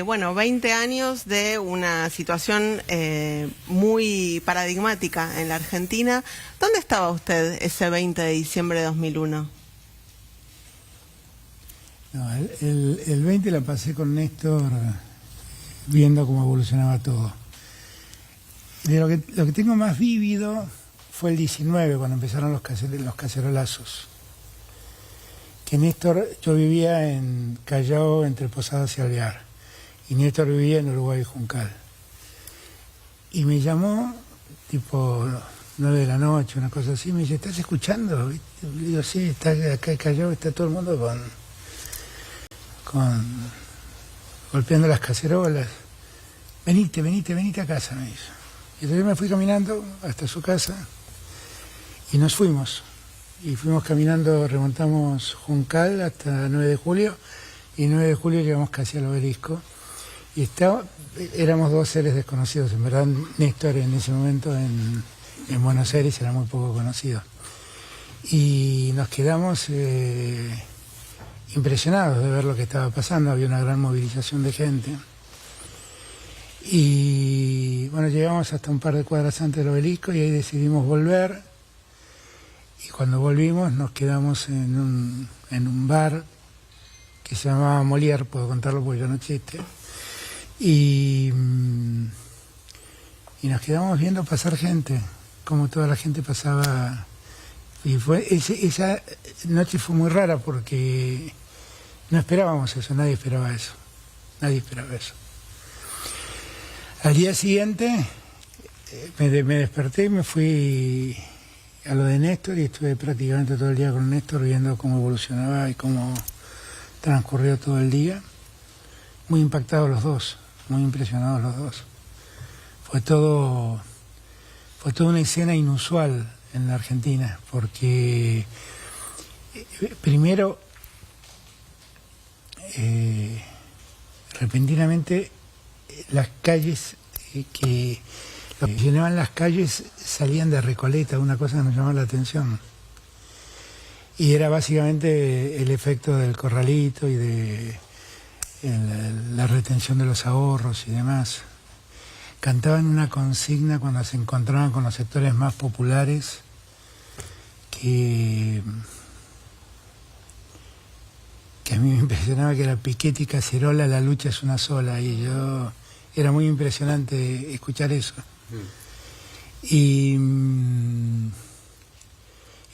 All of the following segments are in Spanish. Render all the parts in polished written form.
bueno, 20 años de una situación muy paradigmática en la Argentina. ¿Dónde estaba usted ese 20 de diciembre de 2001? No, el 20 la pasé con Néstor viendo cómo evolucionaba todo. De lo que tengo más vívido fue el 19, cuando empezaron los cacerolazos. Que Néstor, yo vivía en Callao, entre Posadas y Alvear, y Néstor vivía en Uruguay Juncal. Y me llamó, tipo 9 de la noche, una cosa así, me dice, ¿estás escuchando? Y le digo, sí, está acá en Callao, está todo el mundo golpeando las cacerolas. Venite a casa, me dijo. Y entonces me fui caminando hasta su casa y nos fuimos. Y fuimos caminando, remontamos Juncal hasta 9 de julio, y 9 de julio llegamos casi al Obelisco. Y éramos dos seres desconocidos. En verdad, Néstor en ese momento en Buenos Aires era muy poco conocido. Y nos quedamos impresionados de ver lo que estaba pasando. Había una gran movilización de gente. Y bueno, llegamos hasta un par de cuadras antes del Obelisco y ahí decidimos volver. Y cuando volvimos nos quedamos en un bar que se llamaba Molière, puedo contarlo porque ya no existe. Y nos quedamos viendo pasar gente, como toda la gente pasaba. Y esa noche fue muy rara porque no esperábamos eso, nadie esperaba eso. Al día siguiente me desperté y me fui a lo de Néstor y estuve prácticamente todo el día con Néstor viendo cómo evolucionaba y cómo transcurrió todo el día. Muy impactados los dos, muy impresionados los dos. Fue toda una escena inusual en la Argentina, porque primero, repentinamente, las calles que llenaban las calles salían de Recoleta, una cosa que nos llamó la atención. Y era básicamente el efecto del corralito y de la retención de los ahorros y demás. Cantaban una consigna cuando se encontraban con los sectores más populares que a mí me impresionaba, que era Piquete y Cacerola, la lucha es una sola, y era muy impresionante escuchar eso. Y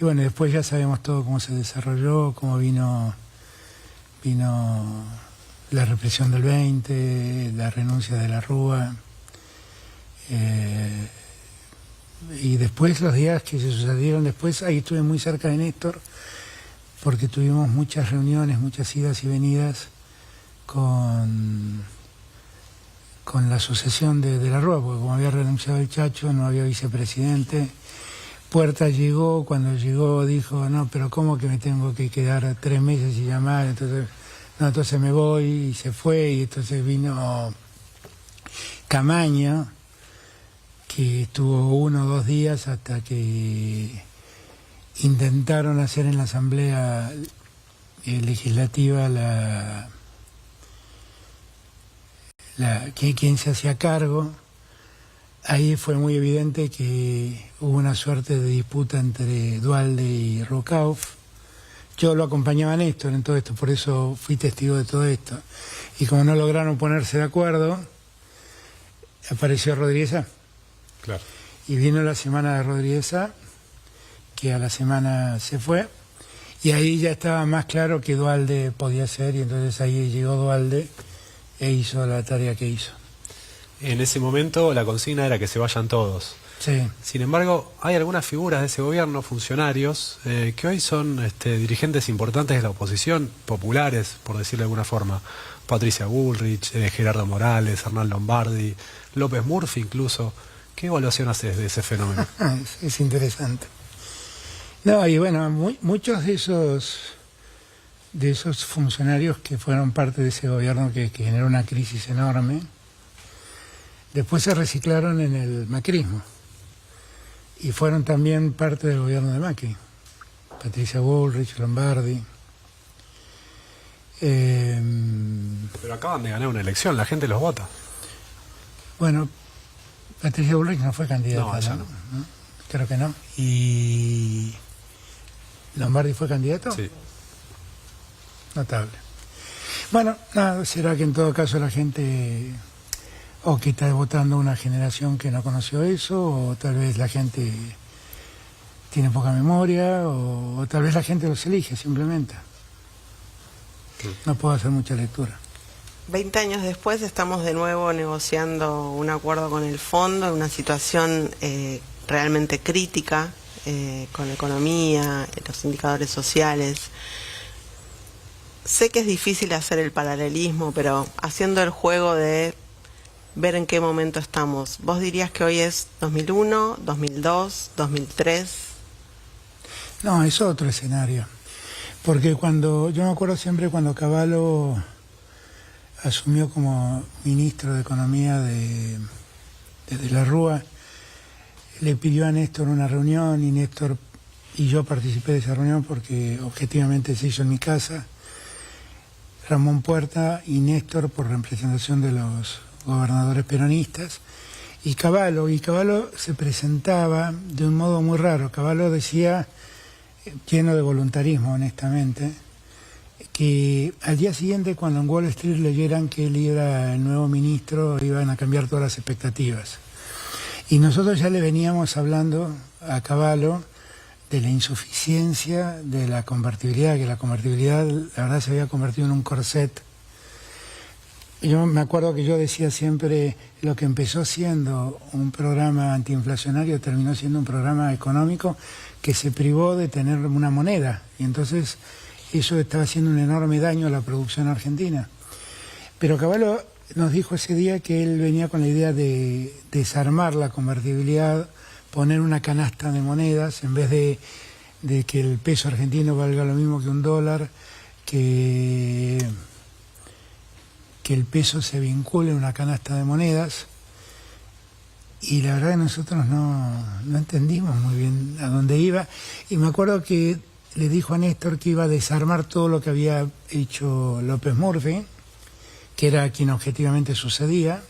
bueno, después ya sabemos todo cómo se desarrolló, cómo vino la represión del 20, la renuncia de la Rúa, y después los días que se sucedieron después, ahí estuve muy cerca de Néstor, porque tuvimos muchas reuniones, muchas idas y venidas con la sucesión de la Rúa, porque como había renunciado el Chacho, no había vicepresidente. Puerta llegó, cuando llegó dijo, no, pero ¿cómo que me tengo que quedar 3 meses y llamar? Entonces me voy, y se fue, y entonces vino Camaño, que estuvo 1 o 2 días hasta que intentaron hacer en la Asamblea Legislativa quien se hacía cargo. Ahí fue muy evidente que hubo una suerte de disputa entre Duhalde y Rucauf. Yo lo acompañaba a Néstor en todo esto, por eso fui testigo de todo esto. Y como no lograron ponerse de acuerdo, apareció Rodríguez A. Claro. Y vino la semana de Rodríguez A, que a la semana se fue, y ahí ya estaba más claro que Duhalde podía ser, y entonces ahí llegó Duhalde e hizo la tarea que hizo. En ese momento la consigna era que se vayan todos. Sí. Sin embargo, hay algunas figuras de ese gobierno, funcionarios, que hoy son dirigentes importantes de la oposición, populares, por decirlo de alguna forma. Patricia Bullrich, Gerardo Morales, Hernán Lombardi, López Murphy incluso. ¿Qué evaluación haces de ese fenómeno? Es interesante. No, y bueno, muchos de esos funcionarios que fueron parte de ese gobierno que generó una crisis enorme, después se reciclaron en el macrismo y fueron también parte del gobierno de Macri. Patricia Bullrich, Lombardi. Pero acaban de ganar una elección, la gente los vota. Bueno, Patricia Bullrich no fue candidata. No, ella ¿no? ¿No? Creo que no. ¿Y Lombardi fue candidato? Sí. Notable. Bueno, nada, será que en todo caso la gente o que está votando una generación que no conoció eso, o tal vez la gente tiene poca memoria, o tal vez la gente los elige simplemente. No puedo hacer mucha lectura. 20 años después estamos de nuevo negociando un acuerdo con el fondo en una situación realmente crítica con la economía, los indicadores sociales. Sé que es difícil hacer el paralelismo, pero haciendo el juego de ver en qué momento estamos, ¿vos dirías que hoy es 2001, 2002, 2003? No, es otro escenario. Porque yo me acuerdo siempre cuando Cavallo asumió como ministro de Economía de la Rúa, le pidió a Néstor una reunión y Néstor y yo participé de esa reunión porque objetivamente se hizo en mi casa. Ramón Puerta y Néstor por representación de los gobernadores peronistas y Cavallo se presentaba de un modo muy raro. Cavallo decía, lleno de voluntarismo honestamente, que al día siguiente cuando en Wall Street leyeran que él era el nuevo ministro iban a cambiar todas las expectativas. Y nosotros ya le veníamos hablando a Cavallo de la insuficiencia de la convertibilidad, que la convertibilidad la verdad se había convertido en un corset. Yo me acuerdo que yo decía siempre, lo que empezó siendo un programa antiinflacionario terminó siendo un programa económico que se privó de tener una moneda, y entonces eso estaba haciendo un enorme daño a la producción argentina. Pero Cavallo nos dijo ese día que él venía con la idea de desarmar la convertibilidad, poner una canasta de monedas, en vez de que el peso argentino valga lo mismo que un dólar, que el peso se vincule a una canasta de monedas. Y la verdad que nosotros no entendimos muy bien a dónde iba. Y me acuerdo que le dijo a Néstor que iba a desarmar todo lo que había hecho López Murphy, que era quien objetivamente sucedía.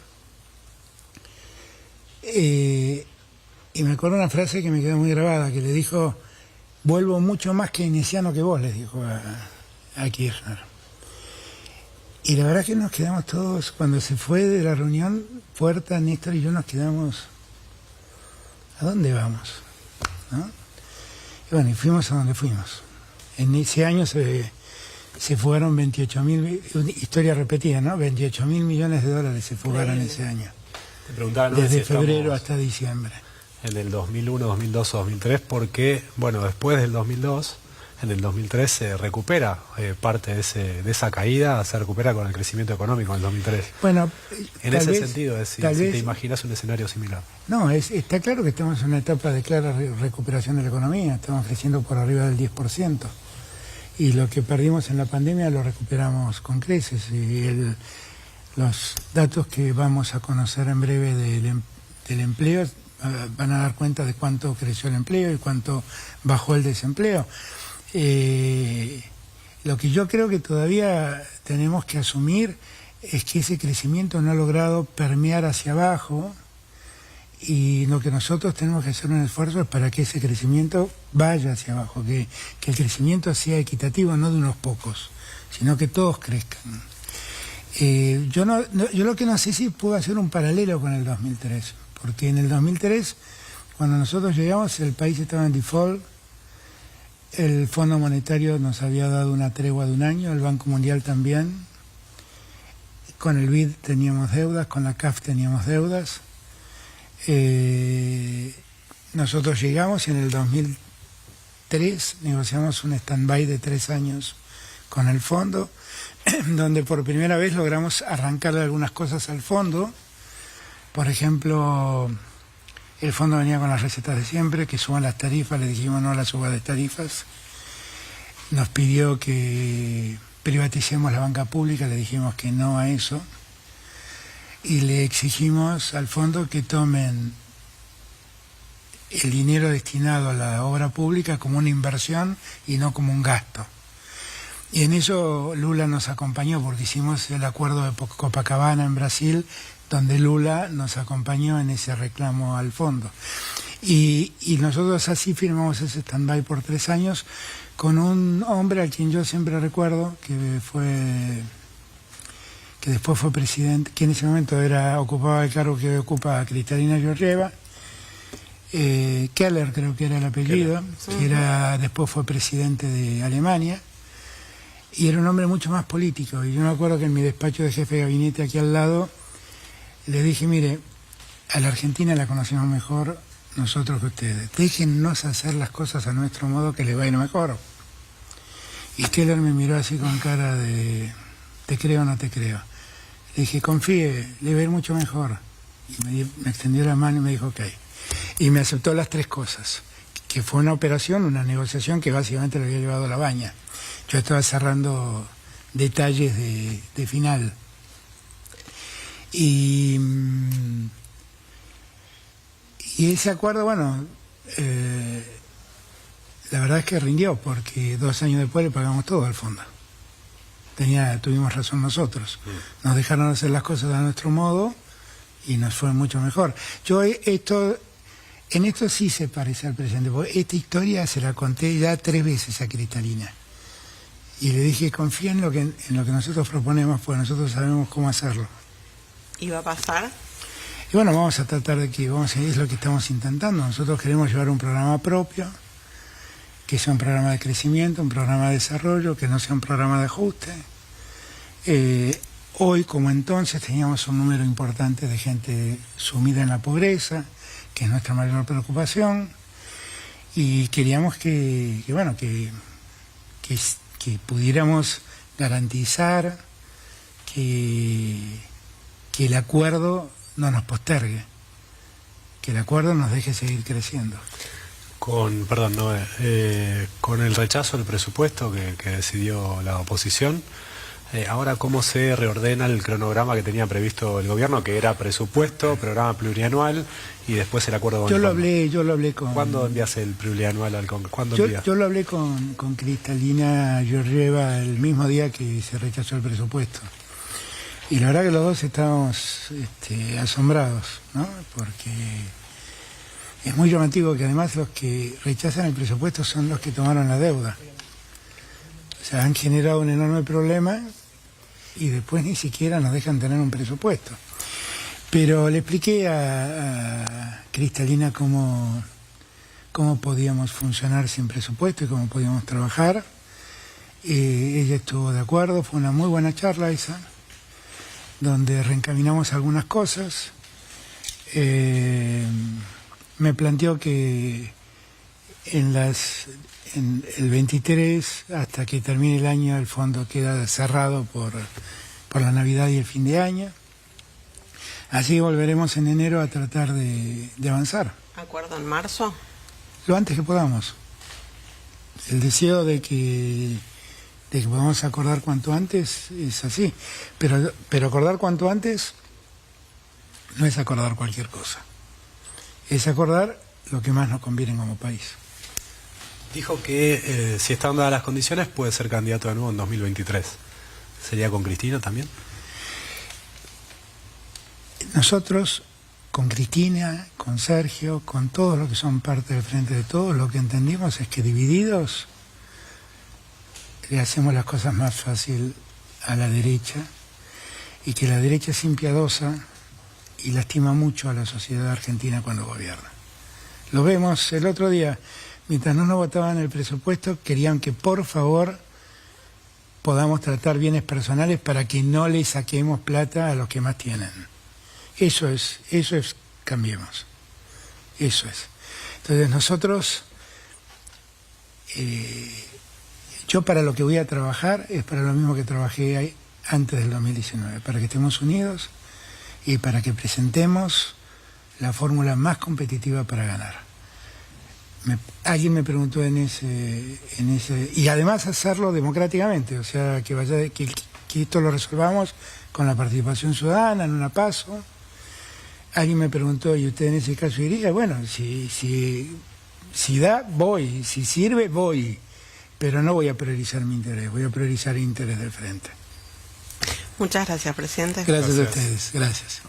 Y me acuerdo una frase que me quedó muy grabada, que le dijo, vuelvo mucho más keynesiano que vos, les dijo a Kirchner. Y la verdad es que nos quedamos todos, cuando se fue de la reunión, Puerta, Néstor y yo nos quedamos, ¿a dónde vamos? ¿No? Y bueno, y fuimos a donde fuimos. En ese año se fugaron 28.000, historia repetida, ¿no? 28.000 millones de dólares se fugaron ese año. Te preguntaba, ¿no?, desde si febrero hasta diciembre. En el 2001, 2002 o 2003, porque, bueno, después del 2002, en el 2003 se recupera parte de esa caída, se recupera con el crecimiento económico en el 2003. Bueno, en ese sentido, si te imaginas un escenario similar. No, está claro que estamos en una etapa de clara recuperación de la economía, estamos creciendo por arriba del 10%. Y lo que perdimos en la pandemia lo recuperamos con creces. Y los datos que vamos a conocer en breve del empleo van a dar cuenta de cuánto creció el empleo y cuánto bajó el desempleo. Lo que yo creo que todavía tenemos que asumir es que ese crecimiento no ha logrado permear hacia abajo, y lo que nosotros tenemos que hacer un esfuerzo es para que ese crecimiento vaya hacia abajo, que el crecimiento sea equitativo, no de unos pocos, sino que todos crezcan. Yo lo que no sé si puedo hacer un paralelo con el 2003, porque en el 2003, cuando nosotros llegamos, el país estaba en default, el Fondo Monetario nos había dado una tregua de un año, el Banco Mundial también, con el BID teníamos deudas, con la CAF teníamos deudas. Nosotros llegamos y en el 2003 negociamos un stand-by de 3 años con el fondo, donde por primera vez logramos arrancarle algunas cosas al fondo. Por ejemplo, el fondo venía con las recetas de siempre, que suban las tarifas, le dijimos no a la suba de tarifas. Nos pidió que privaticemos la banca pública, le dijimos que no a eso. Y le exigimos al fondo que tomen el dinero destinado a la obra pública como una inversión y no como un gasto. Y en eso Lula nos acompañó, porque hicimos el acuerdo de Copacabana en Brasil, donde Lula nos acompañó en ese reclamo al fondo. Y nosotros así firmamos ese stand-by por 3 años con un hombre al quien yo siempre recuerdo, que después fue presidente, que en ese momento ocupaba el cargo que ocupa Kristalina Georgieva, Keller creo que era el apellido, que después fue presidente de Alemania, y era un hombre mucho más político. Y yo me acuerdo que en mi despacho de jefe de gabinete aquí al lado, le dije, mire, a la Argentina la conocemos mejor nosotros que ustedes. Déjennos hacer las cosas a nuestro modo, que les va a ir mejor. Y Keller me miró así con cara de, ¿te creo o no te creo? Le dije, confíe, le va a ir mucho mejor. Y me extendió la mano y me dijo, ok. Y me aceptó las 3 cosas. Que fue una operación, una negociación que básicamente le había llevado a la baña. Yo estaba cerrando detalles de final. Y ese acuerdo, bueno, la verdad es que rindió, porque 2 años después le pagamos todo al fondo. Tuvimos razón nosotros. Nos dejaron hacer las cosas a nuestro modo y nos fue mucho mejor. En esto sí se parece al presente, porque esta historia se la conté ya 3 veces a Kristalina. Y le dije, confía en lo que nosotros proponemos, porque nosotros sabemos cómo hacerlo. ¿Y va a pasar? Y bueno, vamos a tratar de que, es lo que estamos intentando. Nosotros queremos llevar un programa propio, que sea un programa de crecimiento, un programa de desarrollo, que no sea un programa de ajuste. Hoy, como entonces, teníamos un número importante de gente sumida en la pobreza, que es nuestra mayor preocupación, y queríamos que pudiéramos garantizar que el acuerdo no nos postergue, que el acuerdo nos deje seguir creciendo. Con el rechazo del presupuesto que decidió la oposición, ahora cómo se reordena el cronograma que tenía previsto el gobierno, que era presupuesto, programa plurianual y después el acuerdo con Yo lo hablé con... ¿Cuándo envías el plurianual al Congreso? Yo lo hablé con Kristalina Georgieva el mismo día que se rechazó el presupuesto. Y la verdad que los dos estábamos asombrados, ¿no? Porque es muy llamativo que además los que rechazan el presupuesto son los que tomaron la deuda. O sea, han generado un enorme problema y después ni siquiera nos dejan tener un presupuesto. Pero le expliqué a Kristalina cómo podíamos funcionar sin presupuesto y cómo podíamos trabajar. Ella estuvo de acuerdo, fue una muy buena charla esa, donde reencaminamos algunas cosas. Me planteó que en el 23, hasta que termine el año, el fondo queda cerrado por la Navidad y el fin de año. Así volveremos en enero a tratar de avanzar. ¿Acuerdo en marzo? Lo antes que podamos. El deseo de que podamos acordar cuanto antes es así. Pero acordar cuanto antes no es acordar cualquier cosa. Es acordar lo que más nos conviene como país. Dijo que si están dadas las condiciones puede ser candidato de nuevo en 2023. ¿Sería con Cristina también? Nosotros, con Cristina, con Sergio, con todos los que son parte del Frente de Todos, lo que entendimos es que divididos le hacemos las cosas más fácil a la derecha, y que la derecha es impiadosa y lastima mucho a la sociedad argentina cuando gobierna. Lo vemos el otro día, mientras no nos votaban el presupuesto, querían que por favor podamos tratar bienes personales para que no le saquemos plata a los que más tienen. Eso es, cambiemos. Eso es. Entonces nosotros, yo para lo que voy a trabajar es para lo mismo que trabajé ahí antes del 2019, para que estemos unidos y para que presentemos la fórmula más competitiva para ganar. Alguien me preguntó en ese y además hacerlo democráticamente, o sea, que esto lo resolvamos con la participación ciudadana en una PASO. Alguien me preguntó, ¿y usted en ese caso iría? Bueno, si da, voy, si sirve, voy. pero no voy a priorizar mi interés, voy a priorizar el interés del frente. Muchas gracias, presidente. Gracias a ustedes, gracias.